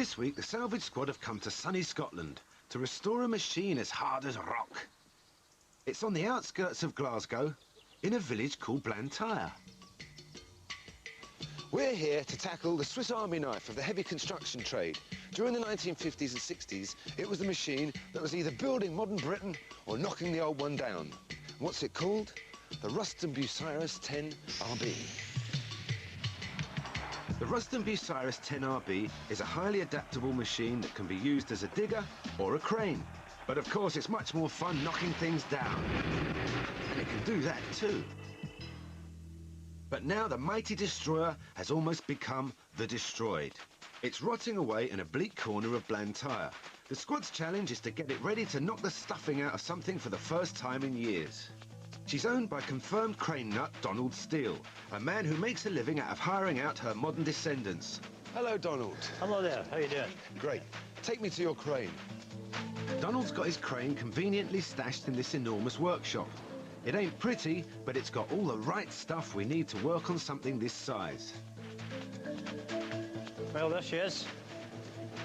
This week, the Salvage squad have come to sunny Scotland to restore a machine as hard as rock. It's on the outskirts of Glasgow, in a village called Blantyre. We're here to tackle the Swiss Army knife of the heavy construction trade. During the 1950s and 60s, it was the machine that was either building modern Britain or knocking the old one down. What's it called? The Ruston Bucyrus 10RB. The Ruston Bucyrus 10RB is a highly adaptable machine that can be used as a digger or a crane. But of course, it's much more fun knocking things down. And it can do that too. But now the mighty destroyer has almost become the destroyed. It's rotting away in a bleak corner of Blantyre. The squad's challenge is to get it ready to knock the stuffing out of something for the first time in years. She's owned by confirmed crane nut Donald Steele, a man who makes a living out of hiring out her modern descendants. Hello, Donald. Hello there, how you doing? Great. Take me to your crane. Donald's got his crane conveniently stashed in this enormous workshop. It ain't pretty, but it's got all the right stuff we need to work on something this size. Well, there she is.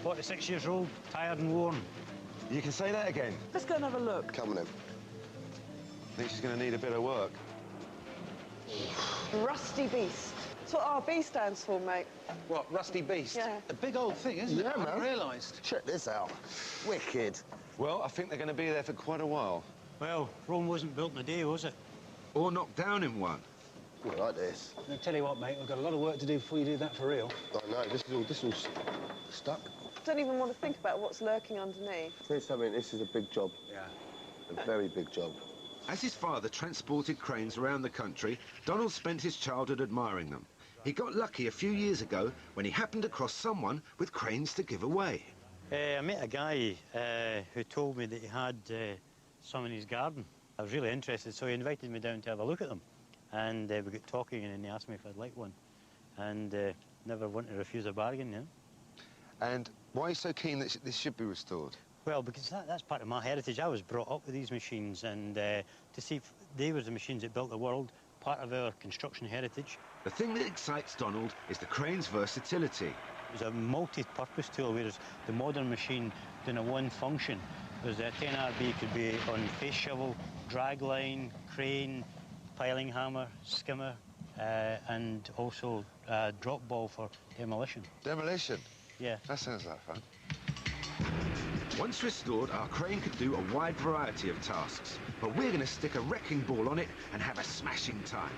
46 years old, tired and worn. You can say that again. Let's go and have a look. Come on in. I think she's going to need a bit of work. Rusty Beast. That's what RB stands for, mate. What, Rusty Beast? Yeah. A big old thing, isn't it? Yeah, man. I realised. Check this out. Wicked. Well, I think they're going to be there for quite a while. Well, Rome wasn't built in a day, was it? Or knocked down in one. I like this. I'll tell you what, mate, we've got a lot of work to do before you do that for real. I know, this is all stuck. Don't even want to think about what's lurking underneath. Tell you something, this is a big job. Yeah. A very big job. As his father transported cranes around the country, Donald spent his childhood admiring them. He got lucky a few years ago when he happened across someone with cranes to give away. I met a guy who told me that he had some in his garden. I was really interested, so he invited me down to have a look at them. And we got talking, and then he asked me if I'd like one. And never want to refuse a bargain, you know. And why are you so keen that this should be restored? Well, because that's part of my heritage. I was brought up with these machines, and to see if they were the machines that built the world, part of our construction heritage. The thing that excites Donald is the crane's versatility. It was a multi-purpose tool, whereas the modern machine doing a one function. Whereas the 10RB could be on face shovel, drag line, crane, piling hammer, skimmer, and also drop ball for demolition. Demolition? Yeah. That sounds like fun. Once restored, our crane could do a wide variety of tasks, but we're going to stick a wrecking ball on it and have a smashing time.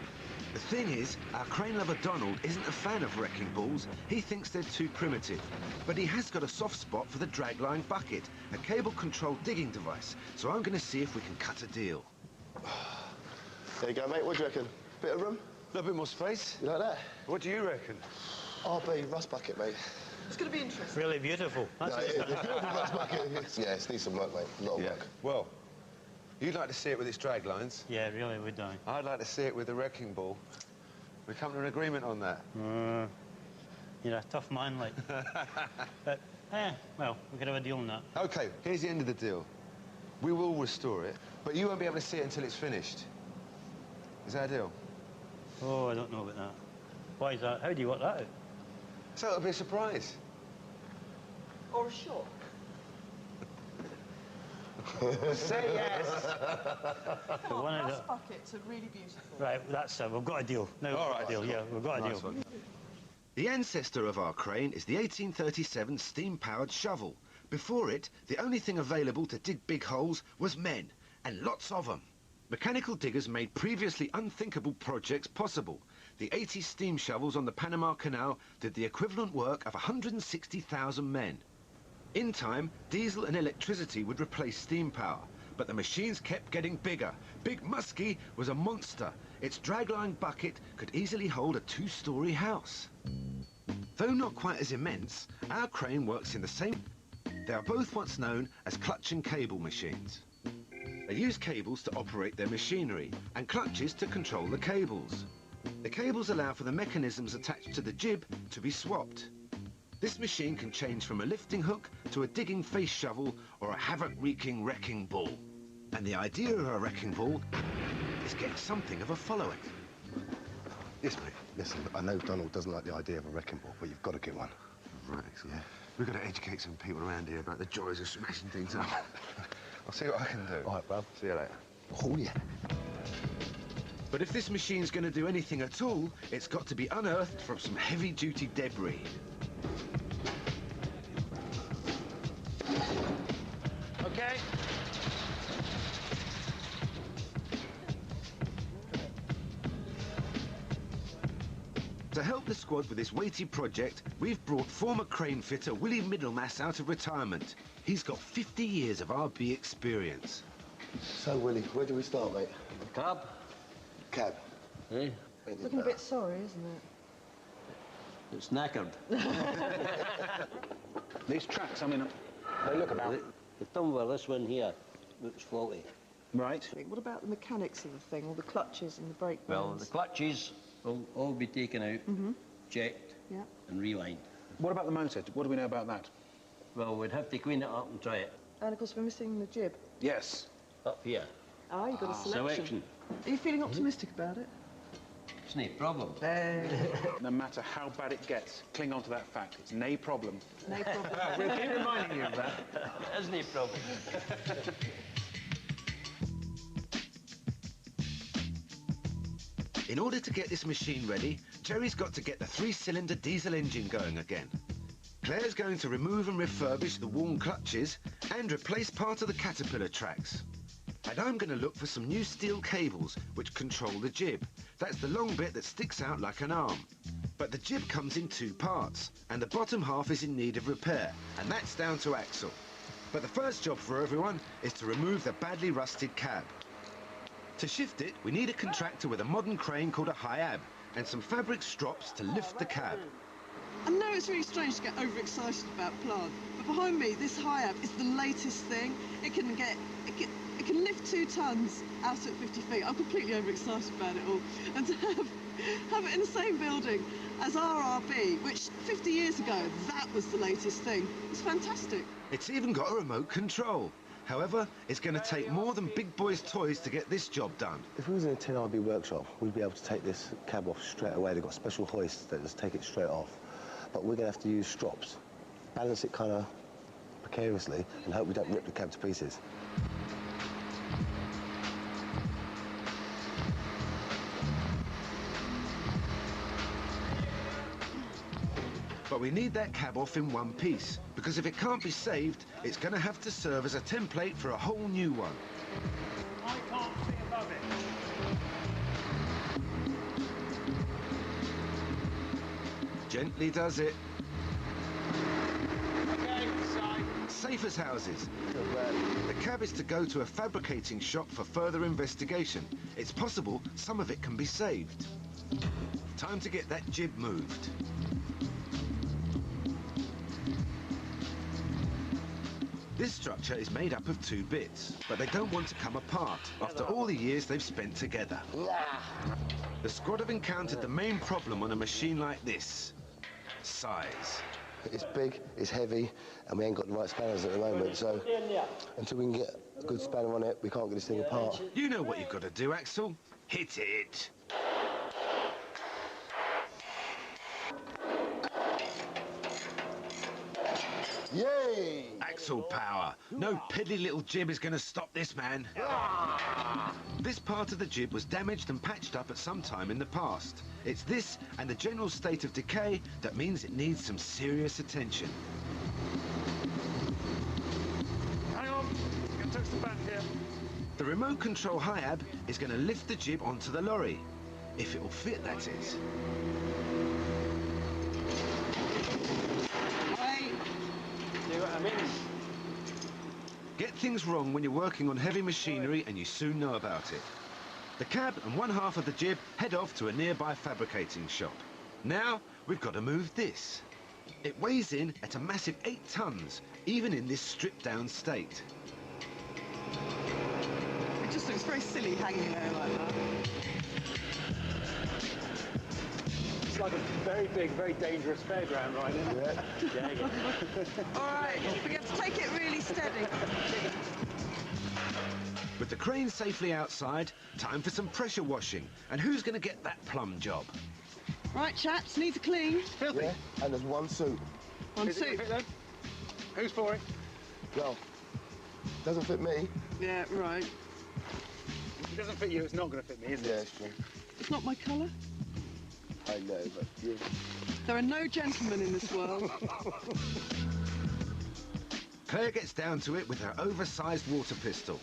The thing is, our crane lover Donald isn't a fan of wrecking balls. He thinks they're too primitive. But he has got a soft spot for the dragline bucket, a cable-controlled digging device, so I'm going to see if we can cut a deal. There you go, mate. What do you reckon? Bit of room? A little bit more space? You like that? What do you reckon? RB rust bucket, mate. It's going to be interesting. Really beautiful. That's No, it is. It's a beautiful rust bucket. Yeah, it needs some work, mate. A lot of work. Well, you'd like to see it with its drag lines. Yeah, really, we're doing. I'd like to see it with the wrecking ball. We come to an agreement on that. You're a tough man, like. But, well, we could have a deal on that. OK, here's the end of the deal. We will restore it, but you won't be able to see it until it's finished. Is that a deal? Oh, I don't know about that. Why is that? How do you work that out? So it'll be a surprise. Or a shot. Say yes. Oh, one of rust the- buckets are really beautiful. Right, that's we've got a deal. No, we've got a deal. Yeah, we've got a Nice deal. one. The ancestor of our crane is the 1837 steam-powered shovel. Before it, the only thing available to dig big holes was men, and lots of them. Mechanical diggers made previously unthinkable projects possible. The 80 steam shovels on the Panama Canal did the equivalent work of 160,000 men. In time, diesel and electricity would replace steam power, but the machines kept getting bigger. Big Muskie was a monster. Its dragline bucket could easily hold a two-storey house. Though not quite as immense, our crane works in the same... They are both what's known as clutch and cable machines. They use cables to operate their machinery and clutches to control the cables. The cables allow for the mechanisms attached to the jib to be swapped. This machine can change from a lifting hook to a digging face shovel or a havoc-wreaking wrecking ball. And the idea of a wrecking ball is getting something of a following. Yes, mate. Listen, I know Donald doesn't like the idea of a wrecking ball, but you've got to get one. Right, excellent. Yeah. We've got to educate some people around here about the joys of smashing things up. I'll see what I can do. All right, bruv. See you later. Oh, yeah. But if this machine's going to do anything at all, it's got to be unearthed from some heavy-duty debris. OK. To help the squad with this weighty project, we've brought former crane fitter Willie Middlemass out of retirement. He's got 50 years of RB experience. So, Willie, where do we start, mate? Cab? Cab. Eh? Looking a bit sorry, isn't it? It's knackered. These tracks, I mean, they look about... The thumb with this one here looks faulty. Right. What about the mechanics of the thing, all the clutches and the brake Well, bands? the clutches will all be taken out, checked, Yeah. and relined. What about the motor? What do we know about that? Well, we'd have to clean it up and try it. And of course we're missing the jib. Yes. Up here. Ah, you've got a selection. Are you feeling optimistic about it? It's no problem. No matter how bad it gets, cling on to that fact. It's no problem. No problem. We'll keep reminding you of that. There's no problem. In order to get this machine ready, Jerry's got to get the 3-cylinder diesel engine going again. Claire's going to remove and refurbish the worn clutches and replace part of the caterpillar tracks. And I'm going to look for some new steel cables which control the jib. That's the long bit that sticks out like an arm. But the jib comes in 2 parts, and the bottom half is in need of repair, and that's down to Axel. But the first job for everyone is to remove the badly rusted cab. To shift it, we need a contractor with a modern crane called a high-ab, and some fabric strops to lift the cab. I know it's really strange to get overexcited about plant, but behind me, this high-ab is the latest thing. It can lift 2 tons out at 50 feet. I'm completely overexcited about it all. And to have it in the same building as RRB, which 50 years ago, that was the latest thing. It's fantastic. It's even got a remote control. However, it's going to take more than big boys' toys to get this job done. If we was in a 10RB workshop, we'd be able to take this cab off straight away. They've got special hoists that just take it straight off. But we're going to have to use strops, balance it kind of precariously, and hope we don't rip the cab to pieces. But we need that cab off in one piece, because if it can't be saved, it's going to have to serve as a template for a whole new one. I can't see above it. Gently does it. OK, side. Safe as houses. The cab is to go to a fabricating shop for further investigation. It's possible some of it can be saved. Time to get that jib moved. This structure is made up of 2 bits, but they don't want to come apart after all the years they've spent together. The squad have encountered the main problem on a machine like this: size. It's big, it's heavy, and we ain't got the right spanners at the moment, so until we can get a good spanner on it, we can't get this thing apart. You know what you've got to do, Axel. Hit it. Yay! Axle power. No piddly little jib is going to stop this man. This part of the jib was damaged and patched up at some time in the past. It's this and the general state of decay that means it needs some serious attention. Hang on. I'm going to touch the back here. The remote control high-ab is going to lift the jib onto the lorry. If it will fit, that is. See what I mean? Get things wrong when you're working on heavy machinery and you soon know about it. The cab and one half of the jib head off to a nearby fabricating shop. Now, we've got to move this. It weighs in at a massive 8 tons, even in this stripped-down state. It just looks very silly hanging there like that. It's like a very big, very dangerous fairground ride, isn't it? Yeah. All right, we have to take it really steady. With the crane safely outside, time for some pressure washing. And who's going to get that plum job? Right, chaps, needs a clean. Filthy. Yeah, and there's one suit. One Is it suit. fit then? Who's for it? Well, doesn't fit me. Yeah, right. If it doesn't fit you, it's not going to fit me, is it? Yeah, it's true. It's not my colour. I know, but you... There are no gentlemen in this world. Claire gets down to it with her oversized water pistol.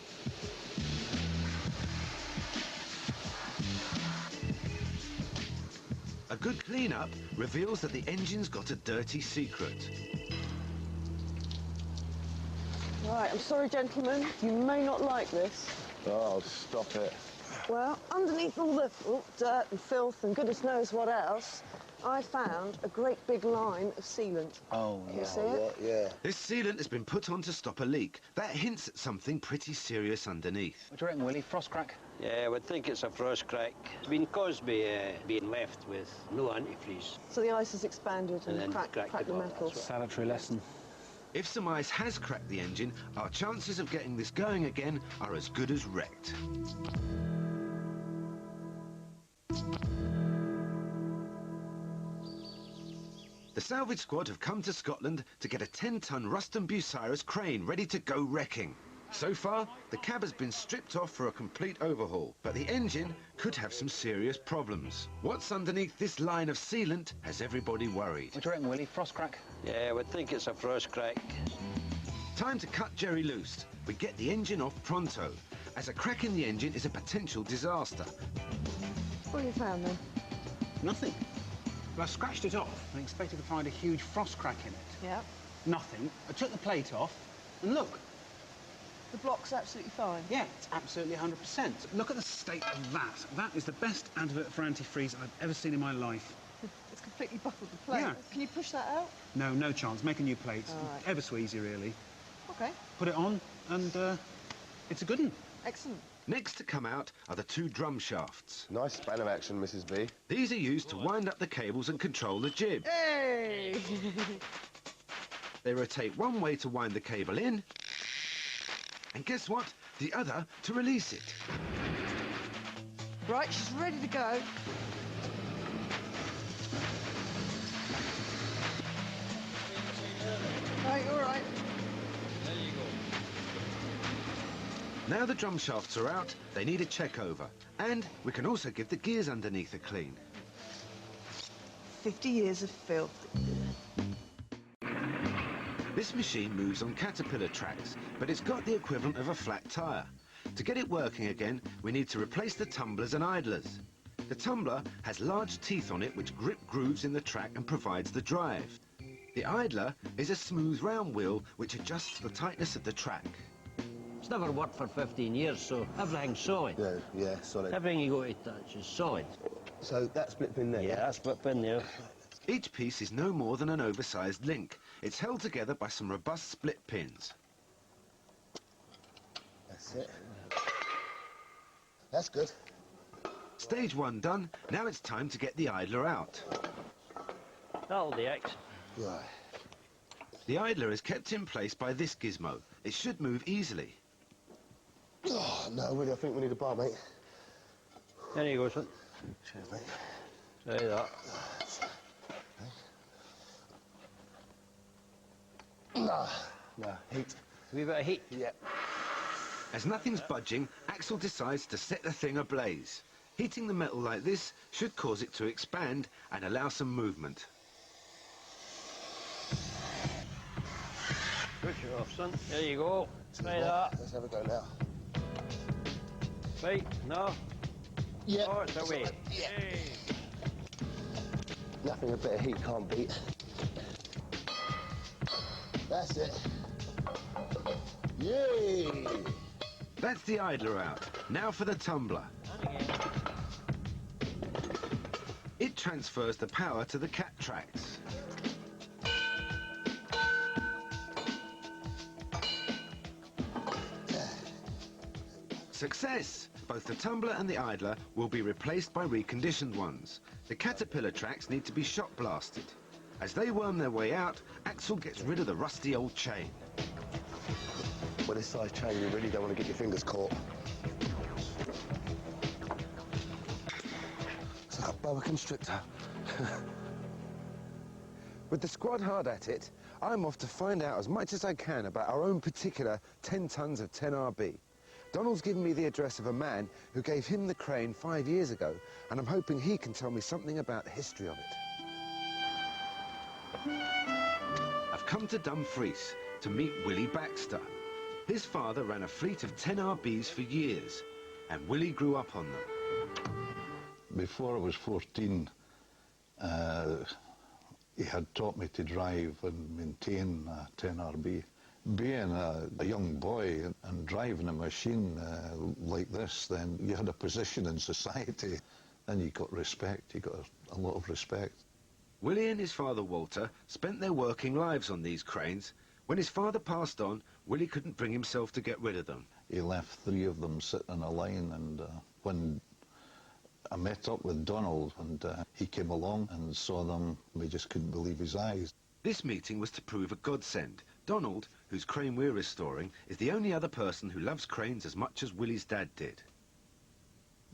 A good clean-up reveals that the engine's got a dirty secret. Right, I'm sorry, gentlemen. You may not like this. Oh, stop it. Well, underneath all the dirt and filth and goodness knows what else, I found a great big line of sealant. Oh, Can you see it? Yeah. This sealant has been put on to stop a leak. That hints at something pretty serious underneath. What do you reckon, Willie? Frost crack? Yeah, I would think it's a frost crack. It's been caused by being left with no antifreeze. So the ice has expanded and, then cracked cracked the the bottom, metal. that's Salutary lesson. If some ice has cracked the engine, our chances of getting this going again are as good as wrecked. The salvage squad have come to Scotland to get a 10-ton Ruston Bucyrus crane ready to go wrecking. So far, the cab has been stripped off for a complete overhaul, but the engine could have some serious problems. What's underneath this line of sealant has everybody worried. What do you reckon, Willie? Frost crack? Yeah, I would think it's a frost crack. Time to cut Jerry loose. We get the engine off pronto, as a crack in the engine is a potential disaster. What have you found then? Nothing. Well, I scratched it off and expected to find a huge frost crack in it. Yeah. Nothing. I took the plate off, and look. The block's absolutely fine. Yeah, it's absolutely 100%. Look at the state of that. That is the best advert for antifreeze I've ever seen in my life. It's completely buckled the plate. Yeah. Can you push that out? No, no chance. Make a new plate. All right. Ever so easy, really. Okay. Put it on, and it's a good one. Excellent. Next to come out are the two drum shafts. Nice span of action, Mrs. B. These are used to wind up the cables and control the jib. Hey! They rotate one way to wind the cable in, and guess what? The other to release it. Right, she's ready to go. Right, all right. Now the drum shafts are out, they need a check over. And we can also give the gears underneath a clean. 50 years of filth. This machine moves on caterpillar tracks, but it's got the equivalent of a flat tyre. To get it working again, we need to replace the tumblers and idlers. The tumbler has large teeth on it which grip grooves in the track and provides the drive. The idler is a smooth round wheel which adjusts the tightness of the track. It's never worked for 15 years, so everything's solid. Yeah, solid. Everything you go to touch is solid. So that split pin there? Yeah, that's split pin there. Each piece is no more than an oversized link. It's held together by some robust split pins. That's it. That's good. Stage one done, now it's time to get the idler out. That'll do, X. Right. The idler is kept in place by this gizmo. It should move easily. Oh, no, really, I think we need a bar, mate. There you go, son. Cheers, mate. Try that. No, heat. A wee bit of heat. Yeah. As nothing's budging, Axel decides to set the thing ablaze. Heating the metal like this should cause it to expand and allow some movement. Push it off, son. There you go. Try that. Let's have a go now. Right, no. Yeah. Oh, it's away. Yeah. Hey. Nothing a bit of heat can't beat. That's it. Yay! That's the idler out. Now for the tumbler. And again. It transfers the power to the cat tracks. Success! Both the tumbler and the idler will be replaced by reconditioned ones. The caterpillar tracks need to be shot blasted. As they worm their way out, Axel gets rid of the rusty old chain. With this size chain, you really don't want to get your fingers caught. It's like a boa constrictor. With the squad hard at it, I'm off to find out as much as I can about our own particular 10 tons of 10RB. Donald's given me the address of a man who gave him the crane 5 years ago, and I'm hoping he can tell me something about the history of it. I've come to Dumfries to meet Willie Baxter. His father ran a fleet of 10RBs for years, and Willie grew up on them. Before I was 14, he had taught me to drive and maintain a 10RB. Being a young boy and driving a machine like this, then you had a position in society and you got respect, you got a lot of respect. Willie and his father Walter spent their working lives on these cranes. When his father passed on, Willie couldn't bring himself to get rid of them. He left 3 of them sitting in a line, and when I met up with Donald and he came along and saw them, we just couldn't believe his eyes. This meeting was to prove a godsend. Donald, whose crane we're restoring, is the only other person who loves cranes as much as Willie's dad did.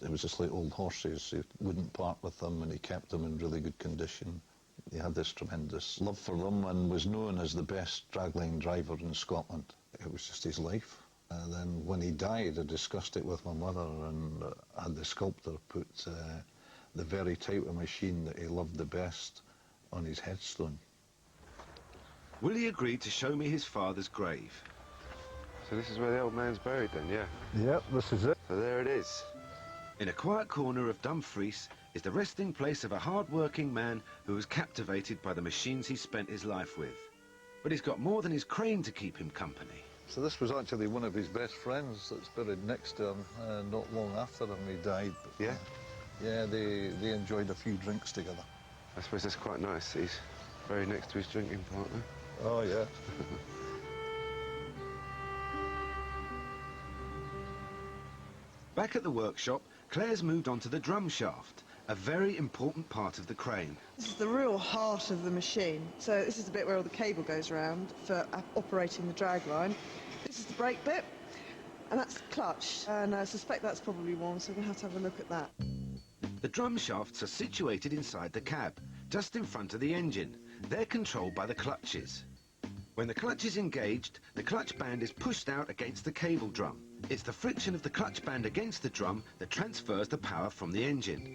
It was just like old horses. He wouldn't part with them and he kept them in really good condition. He had this tremendous love for them and was known as the best dragline driver in Scotland. It was just his life. Then when he died, I discussed it with my mother and had the sculptor put the very type of machine that he loved the best on his headstone. Willie agreed to show me his father's grave. So this is where the old man's buried then, yeah? Yep, this is it. So there it is. In a quiet corner of Dumfries is the resting place of a hard-working man who was captivated by the machines he spent his life with. But he's got more than his crane to keep him company. So this was actually one of his best friends that's buried next to him not long after him he died. But, Yeah? Yeah, they enjoyed a few drinks together. I suppose that's quite nice. He's very next to his drinking partner. Oh, yeah. Back at the workshop, Claire's moved on to the drum shaft, a very important part of the crane. This is the real heart of the machine. So this is the bit where all the cable goes around for operating the drag line. This is the brake bit, and that's the clutch. And I suspect that's probably worn, so we're going to have a look at that. The drum shafts are situated inside the cab, just in front of the engine. They're controlled by the clutches. When the clutch is engaged, the clutch band is pushed out against the cable drum. It's the friction of the clutch band against the drum that transfers the power from the engine.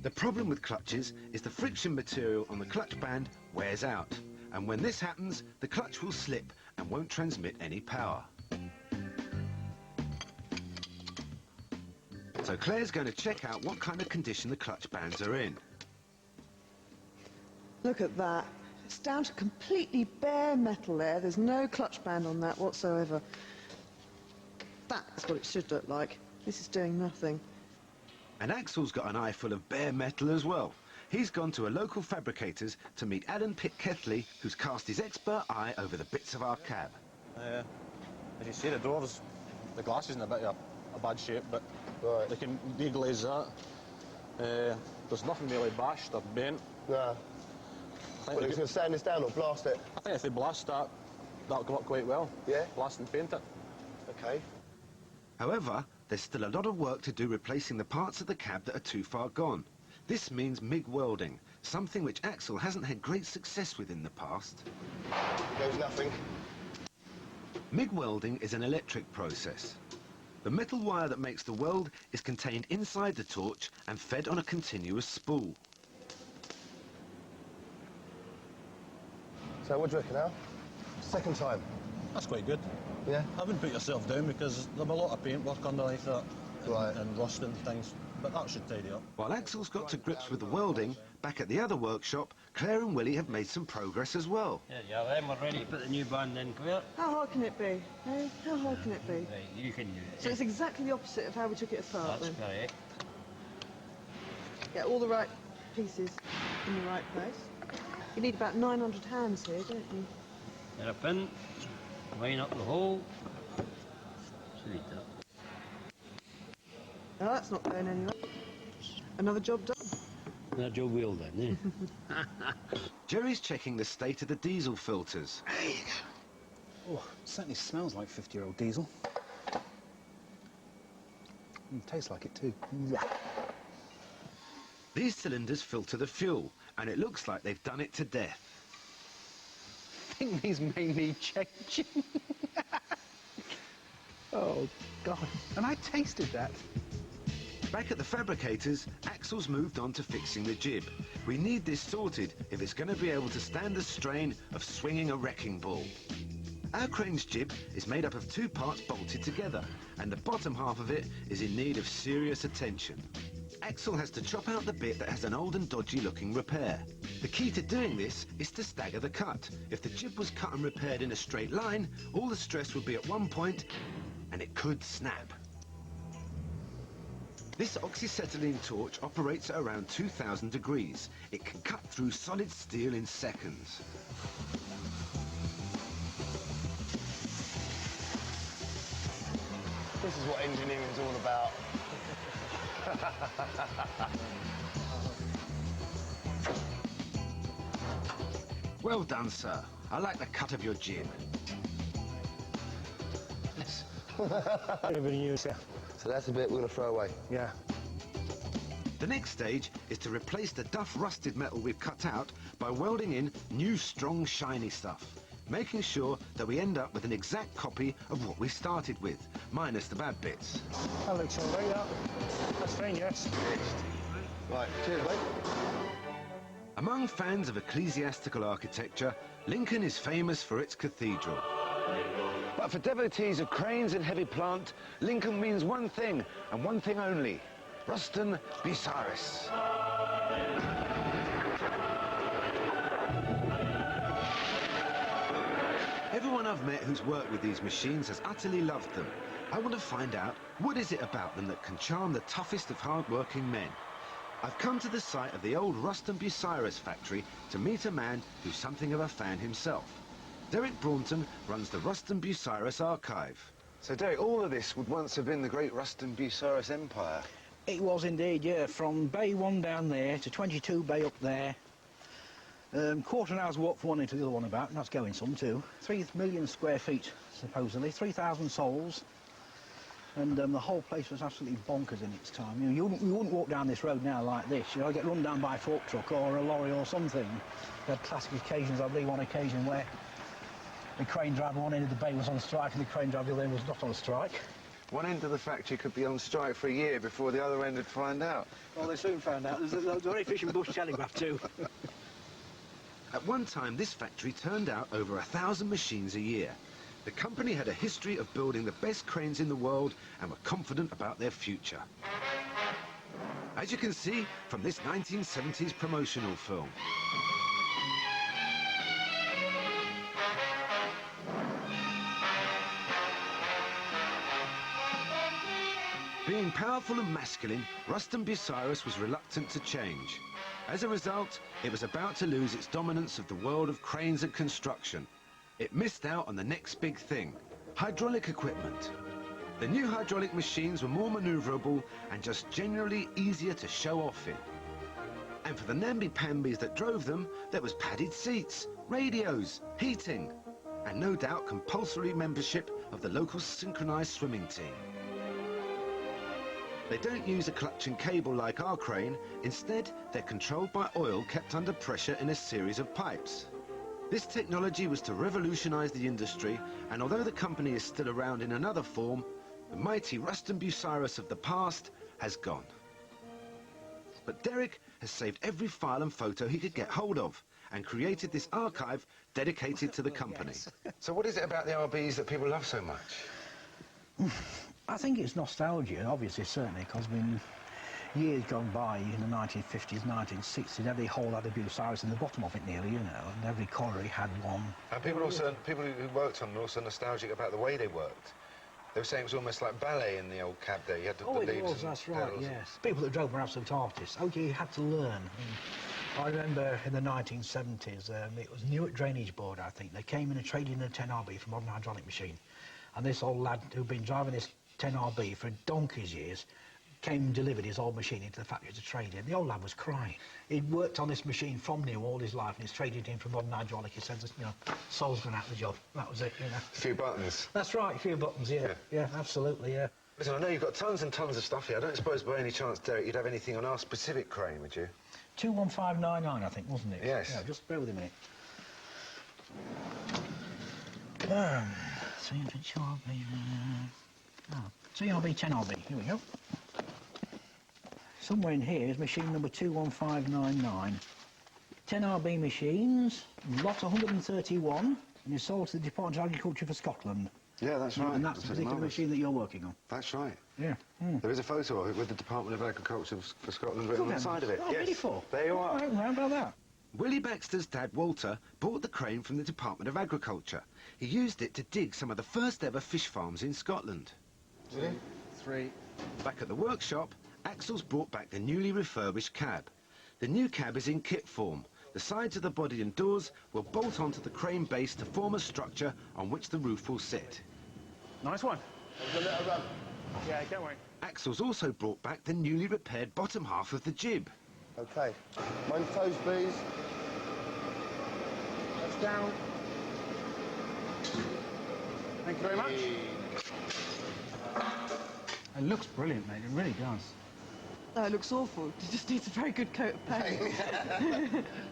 The problem with clutches is the friction material on the clutch band wears out, and when this happens, the clutch will slip and won't transmit any power. So Claire's going to check out what kind of condition the clutch bands are in. Look at that. It's down to completely bare metal there. There's no clutch band on that whatsoever. That's what it should look like. This is doing nothing. And Axel's got an eye full of bare metal as well. He's gone to a local fabricator's to meet Alan Pitt-Kethley, who's cast his expert eye over the bits of our cab. As you see, the doors, the glass is in a bit of a bad shape, but they can deglaze that. There's nothing really bashed or bent. No. Well, he's going to sand this down or blast it? I think if they blast that, that'll come up quite well. Yeah? Blast and paint it. OK. However, there's still a lot of work to do replacing the parts of the cab that are too far gone. This means MIG welding, something which Axel hasn't had great success with in the past. Goes nothing. MIG welding is an electric process. The metal wire that makes the weld is contained inside the torch and fed on a continuous spool. So what do you reckon now? Second time. That's quite good. Yeah? I wouldn't put yourself down because there's a lot of paint work underneath that. Right. And rusting things, but that should tidy up. While Axel's got to grips with the welding, back at the other workshop, Claire and Willie have made some progress as well. Yeah, then we're ready to put the new band in, Claire. How hard can it be? Eh? How hard can it be? Right, you can do it. So it's exactly the opposite of how we took it apart That's then. correct. Get all the right pieces in the right place. You need about 900 hands here, don't you? Get a pin, line up the hole. Sweet that. No, that's not going anywhere. Another job done. That job well done, eh? Jerry's checking the state of the diesel filters. Oh, it certainly smells like 50-year-old diesel. Tastes like it too. These cylinders filter the fuel, and it looks like they've done it to death. think these may need changing. Oh, God. And I tasted that. Back at the fabricators, Axel's moved on to fixing the jib. We need this sorted if it's going to be able to stand the strain of swinging a wrecking ball. Our crane's jib is made up of 2 parts bolted together, and the bottom half of it is in need of serious attention. Axel has to chop out the bit that has an old and dodgy looking repair. The key to doing this is to stagger the cut. If the jib was cut and repaired in a straight line, all the stress would be at one point and it could snap. This oxyacetylene torch operates at around 2000 degrees. It can cut through solid steel in seconds. This is what engineering's all about. Well done, sir. I like the cut of your jib. Everybody knew, sir. So that's the bit we're going to throw away? Yeah. The next stage is to replace the duff rusted metal we've cut out by welding in new, strong, shiny stuff, making sure that we end up with an exact copy of what we started with, minus the bad bits. That looks all right, that. That's fine, yes. Right, cheers, mate. Among fans of ecclesiastical architecture, Lincoln is famous for its cathedral. But for devotees of cranes and heavy plant, Lincoln means one thing, and one thing only: Ruston, Bucyrus. Everyone I've met who's worked with these machines has utterly loved them. I want to find out, what is it about them that can charm the toughest of hard-working men? I've come to the site of the old Ruston Bucyrus factory to meet a man who's something of a fan himself. Derek Braunton runs the Ruston Bucyrus archive. So, Derek, all of this would once have been the great Ruston Bucyrus Empire. It was indeed, yeah. From Bay 1 down there to 22 Bay up there. Quarter an hour's walk from one end to the other one about, and that's going some too. 3 million square feet, supposedly. 3,000 souls. And the whole place was absolutely bonkers in its time. You know, you wouldn't walk down this road now like this. You know, get run down by a fork truck or a lorry or something. We had classic occasions, I believe, one occasion where the crane driver one end of the bay was on strike and the crane driver the other end was not on strike. One end of the factory could be on strike for a year before the other end would find out. Well, they soon found out. There's a very efficient bush telegraph too. At one time, this factory turned out over 1,000 machines a year. The company had a history of building the best cranes in the world and were confident about their future. As you can see from this 1970s promotional film. Being powerful and masculine, Ruston Bucyrus was reluctant to change. As a result, it was about to lose its dominance of the world of cranes and construction. It missed out on the next big thing: hydraulic equipment. The new hydraulic machines were more manoeuvrable and just generally easier to show off in. And for the namby-pambies that drove them, there was padded seats, radios, heating, and no doubt compulsory membership of the local synchronized swimming team. They don't use a clutch and cable like our crane. Instead, they're controlled by oil kept under pressure in a series of pipes. This technology was to revolutionize the industry, and although the company is still around in another form, the mighty Ruston Bucyrus of the past has gone. But Derek has saved every file and photo he could get hold of and created this archive dedicated to the company. So what is it about the RBs that people love so much? I think it's nostalgia, obviously, certainly, because years gone by, in the 1950s, 1960s, every hole had a Bucyrus in the bottom of it nearly, you know, and every colliery had one. And people who worked on them were also nostalgic about the way they worked. They were saying it was almost like ballet in the old cab there. You had to put it was, that's right, yes. People that drove were absolute artists. Okay, you had to learn. I remember in the 1970s, it was Newark Drainage Board, I think. They came in and traded in a 10RB for a modern hydraulic machine. And this old lad who'd been driving this 10RB for donkey's years came and delivered his old machine into the factory to trade in. The old lad was crying. He'd worked on this machine from new all his life and he's traded in for modern hydraulic. He said, you know, soul's gone out of the job. That was it, you know. A few buttons. That's right, a few buttons, yeah. Yeah, absolutely, yeah. Listen, I know you've got tons and tons of stuff here. I don't suppose by any chance, Derek, you'd have anything on our specific crane, would you? 21599, I think, wasn't it? Yes. Yeah, just bear with me a minute. 3-inch RB. Oh, 3RB, 10RB. Here we go. Somewhere in here is machine number 21599. 10RB machines, lot 131, and is sold to the Department of Agriculture for Scotland. Yeah, that's right. And that's the particular machine that you're working on. That's right. Yeah. There is a photo of it with the Department of Agriculture for Scotland written on the side of it. Oh, yes. beautiful. There you are. Oh, how about that? Willie Baxter's dad, Walter, bought the crane from the Department of Agriculture. He used it to dig some of the first ever fish farms in Scotland. 2, 3. Back at the workshop, Axel's brought back the newly refurbished cab. The new cab is in kit form. The sides of the body and doors will bolt onto the crane base to form a structure on which the roof will sit. Nice one. Yeah, don't worry. Axel's also brought back the newly repaired bottom half of the jib. Okay. Mind toes, please. That's down. Thank you very much. It looks brilliant, mate. It really does. No, it looks awful. It just needs a very good coat of paint.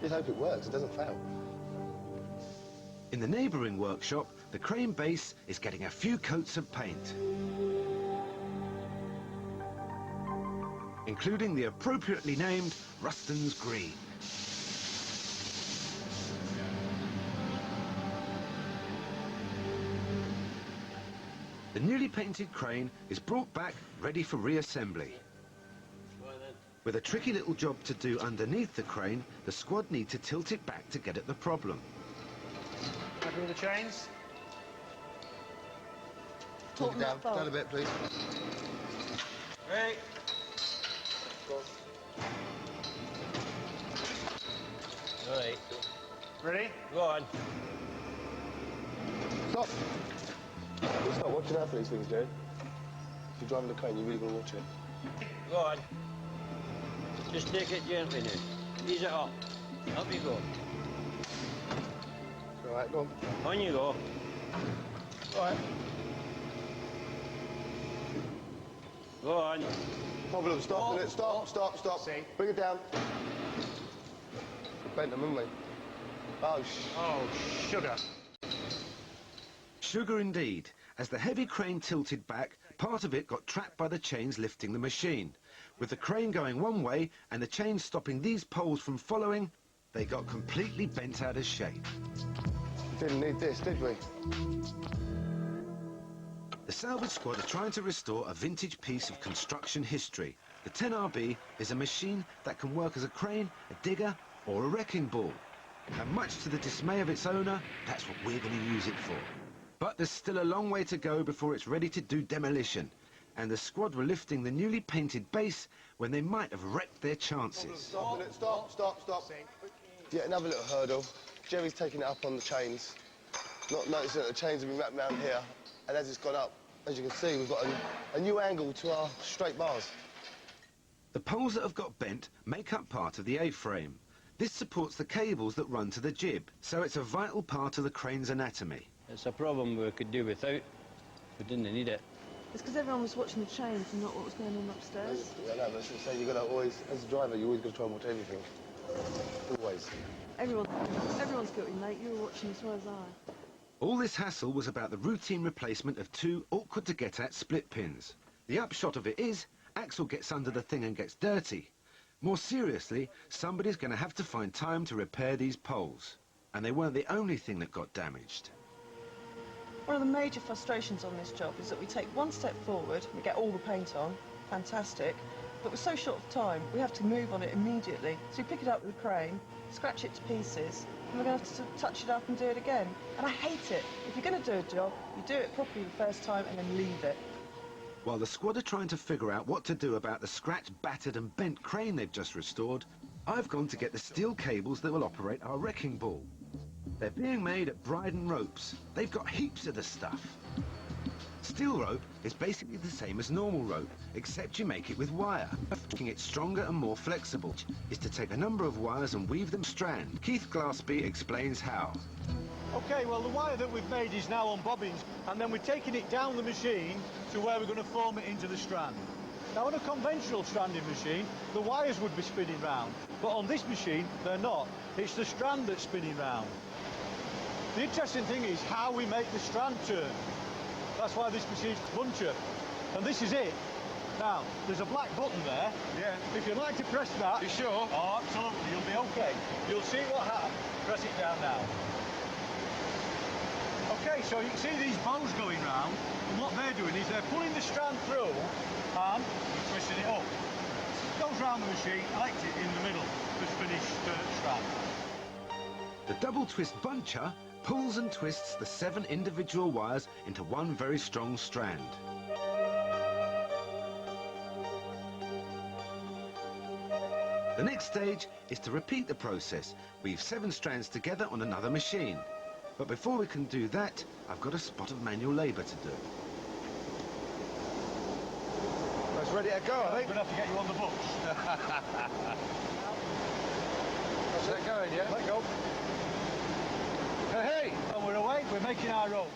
Just hope it works, it doesn't fail. In the neighbouring workshop, the crane base is getting a few coats of paint, including the appropriately named Ruston's Green. The newly painted crane is brought back ready for reassembly. With a tricky little job to do underneath the crane, the squad need to tilt it back to get at the problem. Happy with the chains? Talk it down a bit, please. Right. All right. Ready? Go on. Stop! Stop watching out for these things, Jerry. If you're driving the crane, you're really going to watch it. Go on. Just take it gently now. Ease it up. Up you go. All right, go on. On you go. All right. Go on. Problem, stop, Oh, minute. Stop, stop, stop. See? Bring it down. We bent them, haven't we? Oh, Oh, sugar. Sugar indeed. As the heavy crane tilted back, part of it got trapped by the chains lifting the machine. With the crane going one way and the chains stopping these poles from following, they got completely bent out of shape. Didn't need this, did we? The salvage squad are trying to restore a vintage piece of construction history. The 10RB is a machine that can work as a crane, a digger or a wrecking ball. And much to the dismay of its owner, that's what we're going to use it for. But there's still a long way to go before it's ready to do demolition. And the squad were lifting the newly painted base when they might have wrecked their chances. Stop a minute, stop, stop, stop. Yeah, another little hurdle. Jerry's taking it up on the chains. Not noticing that the chains have been wrapped around here. And as it's gone up, as you can see, we've got a new angle to our straight bars. The poles that have got bent make up part of the A-frame. This supports the cables that run to the jib, so it's a vital part of the crane's anatomy. It's a problem we could do without. We didn't need it. It's because everyone was watching the chains and not what was going on upstairs. Yeah, no, but it's saying you've got to always, as a driver, you always got to try and watch everything. Always. Everyone's guilty, mate. You were watching as well as I. All this hassle was about the routine replacement of two awkward-to-get-at split pins. The upshot of it is, Axel gets under the thing and gets dirty. More seriously, somebody's going to have to find time to repair these poles. And they weren't the only thing that got damaged. One of the major frustrations on this job is that we take one step forward, we get all the paint on, fantastic, but we're so short of time, we have to move on it immediately. So we pick it up with a crane, scratch it to pieces, and we're going to have to touch it up and do it again. And I hate it. If you're going to do a job, you do it properly the first time and then leave it. While the squad are trying to figure out what to do about the scratched, battered and bent crane they've just restored, I've gone to get the steel cables that will operate our wrecking ball. They're being made at Bryden Ropes. They've got heaps of the stuff. Steel rope is basically the same as normal rope, except you make it with wire. Making it stronger and more flexible is to take a number of wires and weave them strand. Keith Glaspie explains how. OK, well, the wire that we've made is now on bobbins, and then we're taking it down the machine to where we're going to form it into the strand. Now, on a conventional stranding machine, the wires would be spinning round, but on this machine, they're not. It's the strand that's spinning round. The interesting thing is how we make the strand turn. That's why this machine's puncher. And this is it. Now, there's a black button there. Yeah. If you'd like to press that... You sure? Oh, absolutely. You'll be OK. You'll see what happens. Press it down now. OK, so you can see these bows going round. And what they're doing is they're pulling the strand through and twisting it up. It goes round the machine, elect it in the middle. Just finished strand. The double twist buncher pulls and twists the 7 individual wires into one very strong strand. The next stage is to repeat the process, weave 7 strands together on another machine. But before we can do that, I've got a spot of manual labour to do. It's ready to go, I think. We're going to have to get you on the books. Is that going, yeah? Let go. Hey! And we're away, we're making our rope.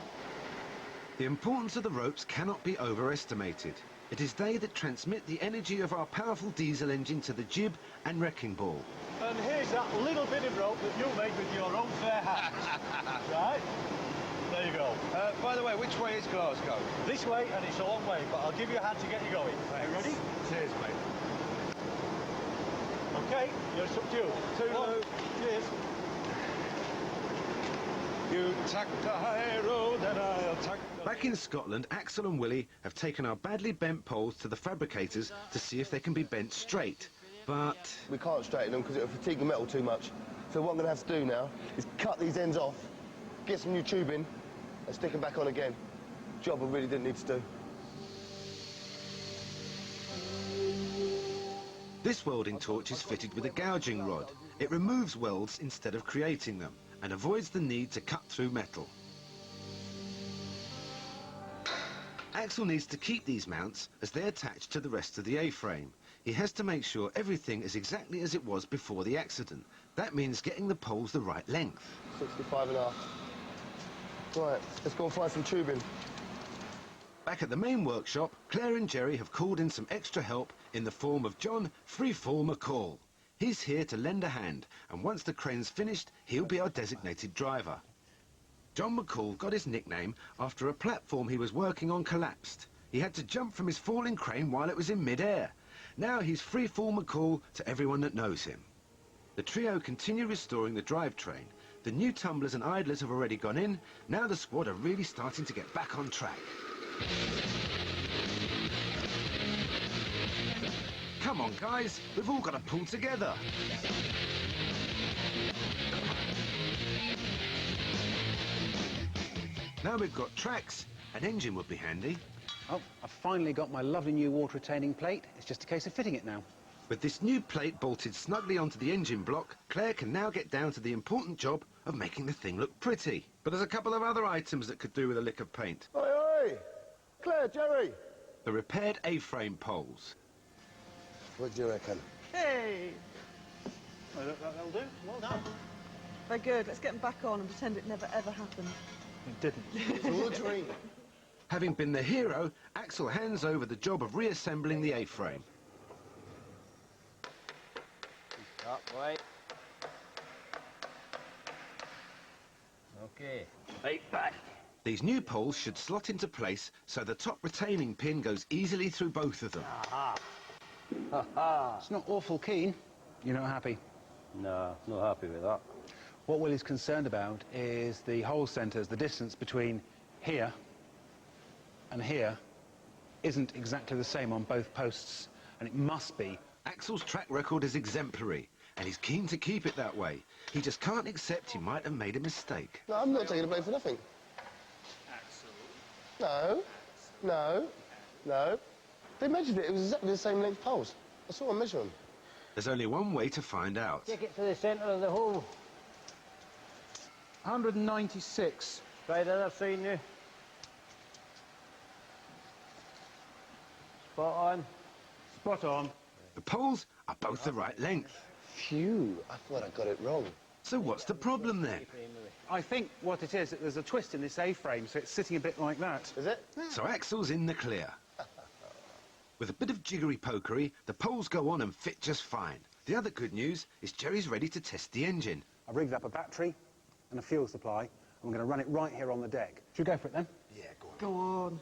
The importance of the ropes cannot be overestimated. It is they that transmit the energy of our powerful diesel engine to the jib and wrecking ball. And here's that little bit of rope that you made with your own fair hands. Right? There you go. By the way, which way is Glasgow? This way, and it's a long way, but I'll give you a hand to get you going. Are you ready? Cheers, mate. OK, it's up to you. Toodaloo. Cheers. You tack the high road and I'll tack the... Back in Scotland, Axel and Willie have taken our badly bent poles to the fabricators to see if they can be bent straight. But... We can't straighten them because it'll fatigue the metal too much. So what I'm going to have to do now is cut these ends off, get some new tubing, and stick them back on again. Job I really didn't need to do. This welding torch is fitted with a gouging rod. It removes welds instead of creating them, and avoids the need to cut through metal. Axel needs to keep these mounts as they attach to the rest of the A-frame. He has to make sure everything is exactly as it was before the accident. That means getting the poles the right length. 65.5. Right, let's go and find some tubing. Back at the main workshop, Claire and Jerry have called in some extra help in the form of John Freefall McCall. He's here to lend a hand, and once the crane's finished, he'll be our designated driver. John McCall got his nickname after a platform he was working on collapsed. He had to jump from his falling crane while it was in mid-air. Now he's Freefall McCall to everyone that knows him. The trio continue restoring the drivetrain. The new tumblers and idlers have already gone in. Now the squad are really starting to get back on track. Come on, guys, we've all got to pull together. Now we've got tracks, an engine would be handy. Oh, I've finally got my lovely new water-retaining plate. It's just a case of fitting it now. With this new plate bolted snugly onto the engine block, Claire can now get down to the important job of making the thing look pretty. But there's a couple of other items that could do with a lick of paint. Oi, oi! Claire, Jerry! The repaired A-frame poles. What do you reckon? Hey! That'll do. Well done. Very good. Let's get them back on and pretend it never ever happened. It didn't. It's all a dream. Having been the hero, Axel hands over the job of reassembling the A-frame. Up, right. OK. Right back. These new poles should slot into place so the top retaining pin goes easily through both of them. Aha. Ha-ha. It's not awful keen. You're not happy? No, not happy with that. What Willie's concerned about is the hole centres, the distance between here and here isn't exactly the same on both posts, and it must be. Axel's track record is exemplary, and he's keen to keep it that way. He just can't accept he might have made a mistake. No, I'm not taking the blame for nothing. No, no, no. They measured it. It was exactly the same length poles. I saw them measure them. There's only one way to find out. Take it to the centre of the hole. 196. Try the other side now. Spot on. Spot on. The poles are both the right length. Phew, I thought I got it wrong. So what's the problem then? I think what it is, there's a twist in this A-frame, so it's sitting a bit like that. Is it? So Axel's in the clear. With a bit of jiggery-pokery, the poles go on and fit just fine. The other good news is Jerry's ready to test the engine. I've rigged up a battery and a fuel supply, I'm going to run it right here on the deck. Should we go for it then? Yeah, go on. Go on.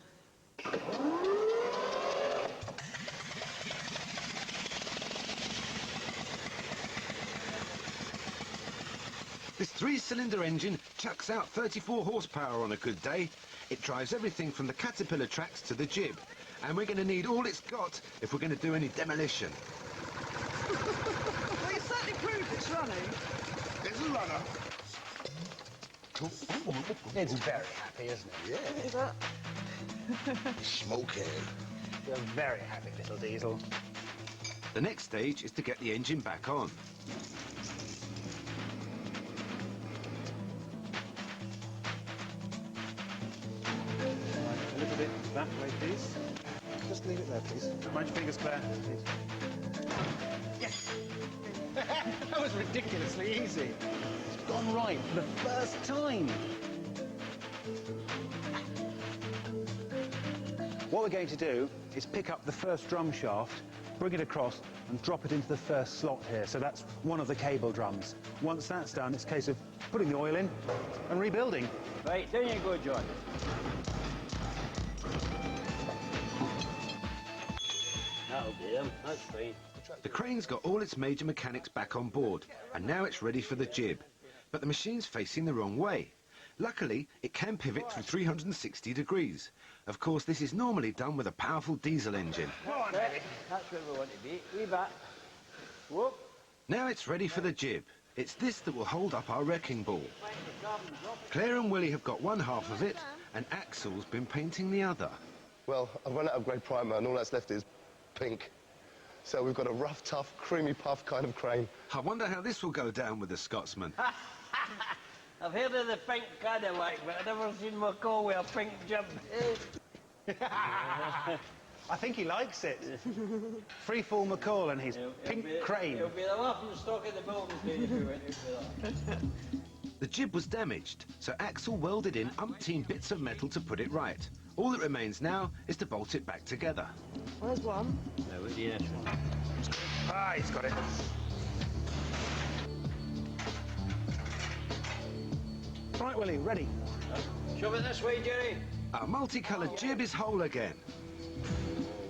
This 3-cylinder engine chucks out 34 horsepower on a good day. It drives everything from the caterpillar tracks to the jib. And we're going to need all it's got if we're going to do any demolition. Well, you certainly proved it's running. It's a runner. It's very happy, isn't it? Yeah. Look at that. Smoking. You're a very happy little diesel. The next stage is to get the engine back on. A little bit that way, please. Just leave it there, please. Mind your fingers, Claire. Yes! That was ridiculously easy. It's gone right for the first time. What we're going to do is pick up the first drum shaft, bring it across and drop it into the first slot here. So that's one of the cable drums. Once that's done, it's a case of putting the oil in and rebuilding. Right, there you go, John. That'll do them, that's fine. The crane's got all its major mechanics back on board, and now it's ready for the jib. But the machine's facing the wrong way. Luckily, it can pivot through 360 degrees. Of course, this is normally done with a powerful diesel engine. That's where we want to be. Wee back. Whoop. Now it's ready for the jib. It's this that will hold up our wrecking ball. Claire and Willie have got one half of it, and Axel's been painting the other. Well, I've run out of grey primer and all that's left is pink. So we've got a rough, tough, creamy puff kind of crane. I wonder how this will go down with the Scotsman. I've heard of the pink kind of like, but I've never seen McCall with a pink jib. I think he likes it. Freefall McCall and his pink crane. It'll be the laughing stock of the building stage if we went out for that. The jib was damaged, so Axel welded in umpteen bits of metal to put it right. All that remains now is to bolt it back together. Where's one? No, where's the next one? Ah, he's got it. Right, Willie, ready? Shove it this way, Jerry. Our multicoloured jib is whole again.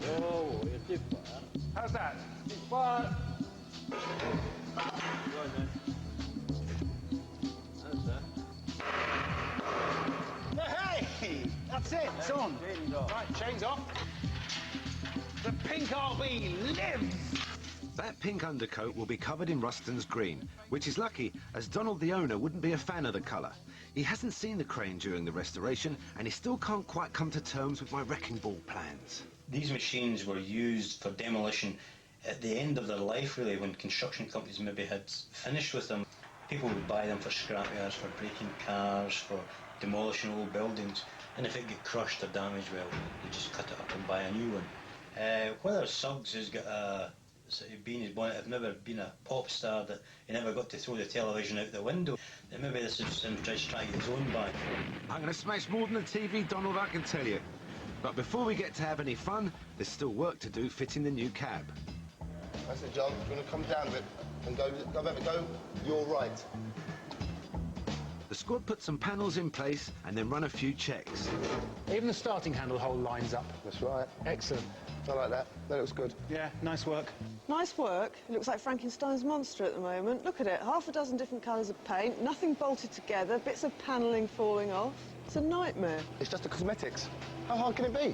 Whoa, you're too far. How's that? Too far. Go on, then. That's that. Hey! That's it, it's on. Chains off. Right, chains off. The pink RB lives! That pink undercoat will be covered in Ruston's green, which is lucky, as Donald the owner wouldn't be a fan of the colour. He hasn't seen the crane during the restoration, and he still can't quite come to terms with my wrecking ball plans. These machines were used for demolition at the end of their life, really, when construction companies maybe had finished with them. People would buy them for scrapyards, for breaking cars, for demolishing old buildings, and if it get crushed or damaged, well, they just cut it up and buy a new one. Whether Suggs has got a... I've never been a pop star that he never got to throw the television out the window. Then maybe this is him just trying to get his own back. I'm going to smash more than a TV, Donald, I can tell you. But before we get to have any fun, there's still work to do fitting the new cab. That's it, John. You're going to come down a bit and go your right. The squad put some panels in place and then run a few checks. Even the starting handle hole lines up. That's right. Excellent. I like that. That looks good. Yeah, nice work. Nice work. It looks like Frankenstein's monster at the moment. Look at it. Half a dozen different colours of paint, nothing bolted together, bits of panelling falling off. It's a nightmare. It's just the cosmetics. How hard can it be?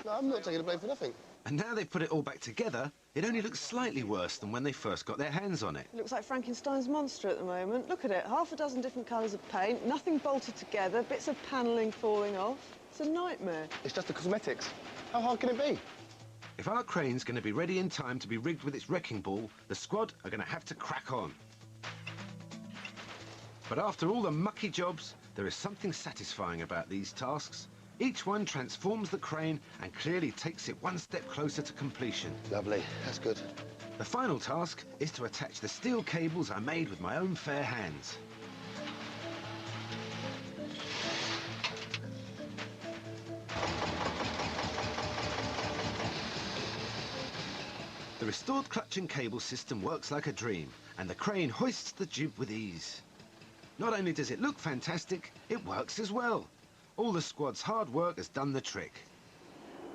No, I'm not taking the blame for nothing. And now they've put it all back together, it only looks slightly worse than when they first got their hands on it. It looks like Frankenstein's monster at the moment. Look at it. Half a dozen different colours of paint, nothing bolted together, bits of panelling falling off. It's a nightmare. It's just the cosmetics. How hard can it be? If our crane's going to be ready in time to be rigged with its wrecking ball, the squad are going to have to crack on. But after all the mucky jobs, there is something satisfying about these tasks. Each one transforms the crane and clearly takes it one step closer to completion. Lovely. That's good. The final task is to attach the steel cables I made with my own fair hands. The restored clutch and cable system works like a dream, and the crane hoists the jib with ease. Not only does it look fantastic, it works as well. All the squad's hard work has done the trick.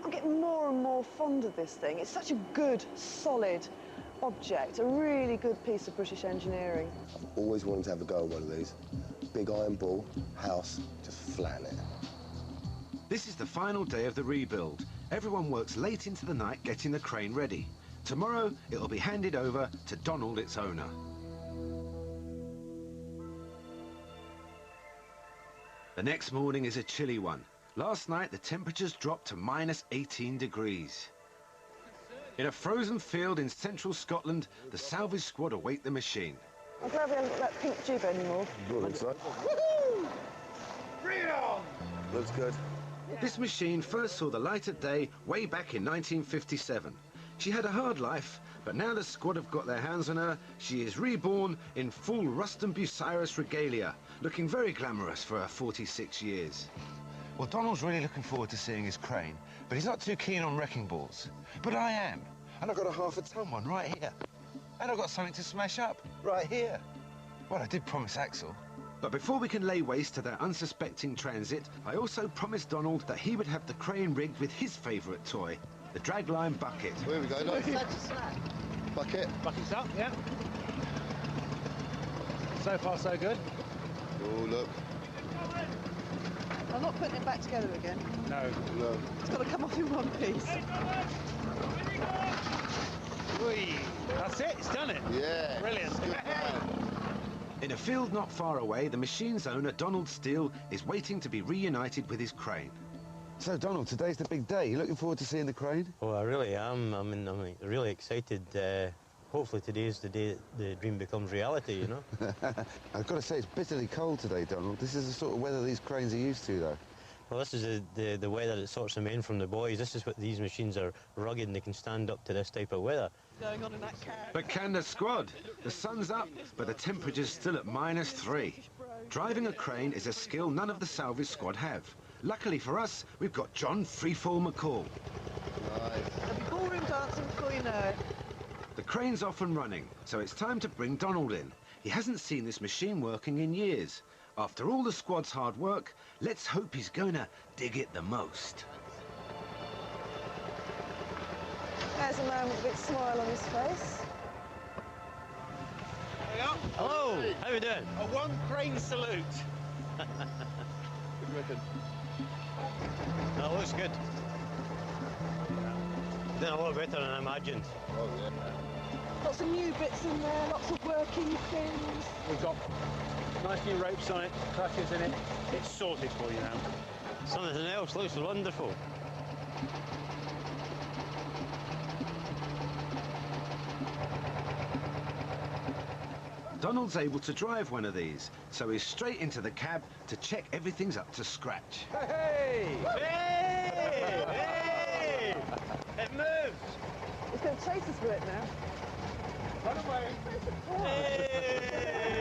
I'm getting more and more fond of this thing. It's such a good, solid object, a really good piece of British engineering. I've always wanted to have a go at one of these. Big iron ball, house, just flatten it. This is the final day of the rebuild. Everyone works late into the night getting the crane ready. Tomorrow, it'll be handed over to Donald, its owner. The next morning is a chilly one. Last night, the temperatures dropped to -18 degrees. In a frozen field in central Scotland, the salvage squad await the machine. I'm glad we haven't got that pink jib anymore. Good, looks like. Woohoo! Freedom! Looks good. This machine first saw the light of day way back in 1957. She had a hard life, but now the squad have got their hands on her, she is reborn in full Ruston Bucyrus regalia, looking very glamorous for her 46 years. Well, Donald's really looking forward to seeing his crane, but he's not too keen on wrecking balls. But I am, and I've got a half-a-ton one right here. And I've got something to smash up right here. Well, I did promise Axel. But before we can lay waste to their unsuspecting transit, I also promised Donald that he would have the crane rigged with his favourite toy, the dragline bucket. Here we go, look. Bucket. Bucket's up, yeah. So far, so good. Oh, look. I'm not putting it back together again. No. No. It's got to come off in one piece. Whee. That's it, it's done it. Yeah. Brilliant. In a field not far away, the machine's owner, Donald Steele, is waiting to be reunited with his crane. So, Donald, today's the big day. You looking forward to seeing the crane? Oh, I really am. I'm really excited. Hopefully today's the day the dream becomes reality, you know? I've got to say, it's bitterly cold today, Donald. This is the sort of weather these cranes are used to, though. Well, this is the weather that sorts them in from the boys. This is what these machines are rugged and they can stand up to this type of weather. Going on in that cab. But can the squad? The sun's up, but the temperature's still at -3. Driving a crane is a skill none of the salvage squad have. Luckily for us, we've got John Freefall McCall. Nice. There'll be ballroom dancing before you know it. The crane's off and running, so it's time to bring Donald in. He hasn't seen this machine working in years. After all the squad's hard work, let's hope he's gonna dig it the most. There's a man with a big smile on his face. Hello, how you doing? A one crane salute. Good reckon. That looks good. Doing a lot better than I imagined. Oh, yeah. Lots of new bits in there, lots of working things. We've got nice new ropes on it, clutches in it. It's sorted for you now. Something else looks wonderful. Donald's able to drive one of these, so he's straight into the cab to check everything's up to scratch. Hey! Hey! Hey! It moves! It's going to chase us with it now. Run away! Hey!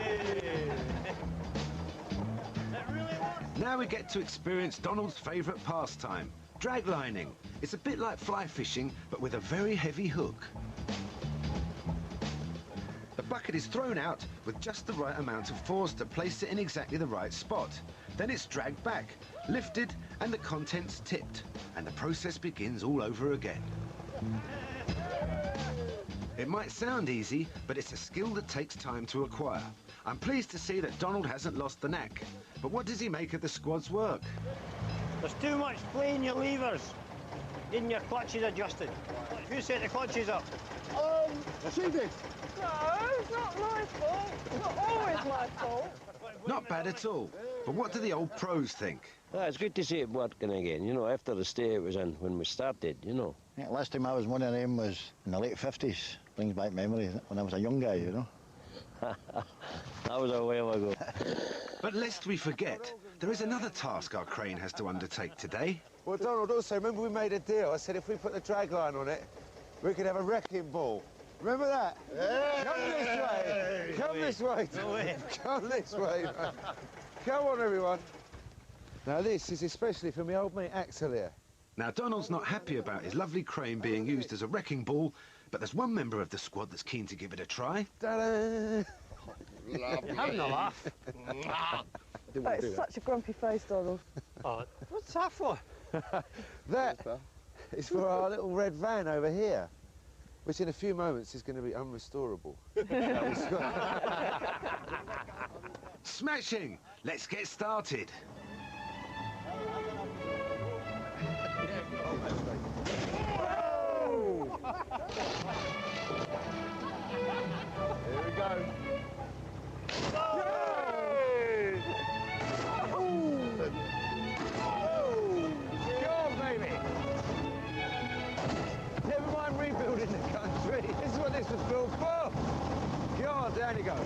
It really works! Now we get to experience Donald's favourite pastime, draglining. It's a bit like fly fishing, but with a very heavy hook. The bucket is thrown out with just the right amount of force to place it in exactly the right spot. Then it's dragged back, lifted, and the contents tipped. And the process begins all over again. It might sound easy, but it's a skill that takes time to acquire. I'm pleased to see that Donald hasn't lost the knack. But what does he make of the squad's work? There's too much play in your levers. Getting your clutches adjusted. Who set the clutches up? She did. No, it's not my fault. It's not always my fault. Not bad at all. But what do the old pros think? Well, it's good to see it working again, you know, after the state it was in when we started, you know. Yeah, last time I was one of them was in the late 50s. Brings back memories when I was a young guy, you know. That was a while ago. But lest we forget, there is another task our crane has to undertake today. Well, Donald, also, remember we made a deal? I said if we put the drag line on it, we could have a wrecking ball. Remember that? Yeah. Come this way. Come this way. Come this way. Come on, everyone. Now, this is especially for my old mate Axel here. Now, Donald's not happy about his lovely crane being used as a wrecking ball, But there's one member of the squad that's keen to give it a try. Ta-da! You're having a laugh. That is such a grumpy face, Donald. Oh, what's that for? That is for our little red van over here, which in a few moments is going to be unrestorable. Smashing! Let's get started. Here we go. Never mind rebuilding the country. This is what this was built for. Go on, down you go.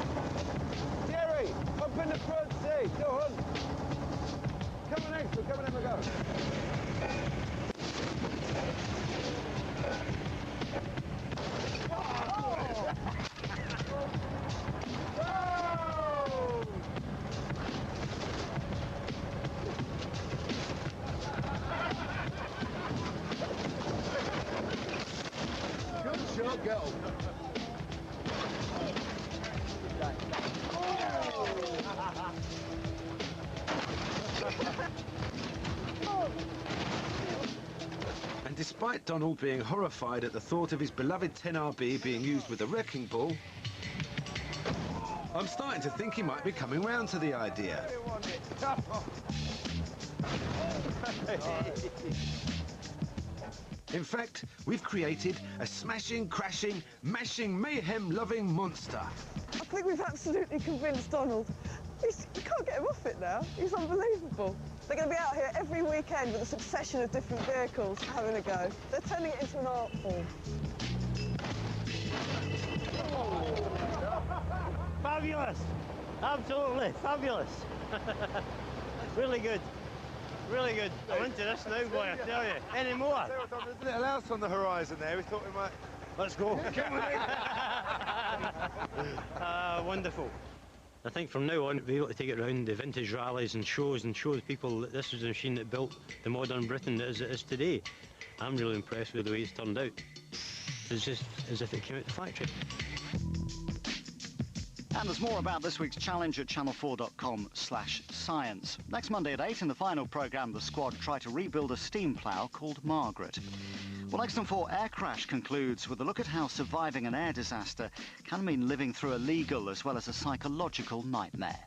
Jerry, up in the front seat. Go on. Come on, extra. Come on, have a go. Good shot, go. And despite Donald being horrified at the thought of his beloved 10RB being used with a wrecking ball, I'm starting to think he might be coming round to the idea. In fact, we've created a smashing, crashing, mashing, mayhem-loving monster. I think we've absolutely convinced Donald. We can't get him off it now. He's unbelievable. They're going to be out here every weekend with a succession of different vehicles having a go. They're turning it into an art form. Fabulous! Absolutely fabulous! Really good. Really good. I'm into this now, boy, I tell you. Any more? There's a little house on the horizon there. We thought we might... Let's go. Wonderful. I think from now on, we'll be able to take it around the vintage rallies and show the people that this was the machine that built the modern Britain as it is today. I'm really impressed with the way it's turned out. It's just as if it came out the factory. And there's more about this week's challenge at channel4.com/science. Next Monday at 8 in the final programme, the squad try to rebuild a steam plough called Margaret. Well, Next on 4 Air Crash concludes with a look at how surviving an air disaster can mean living through a legal as well as a psychological nightmare.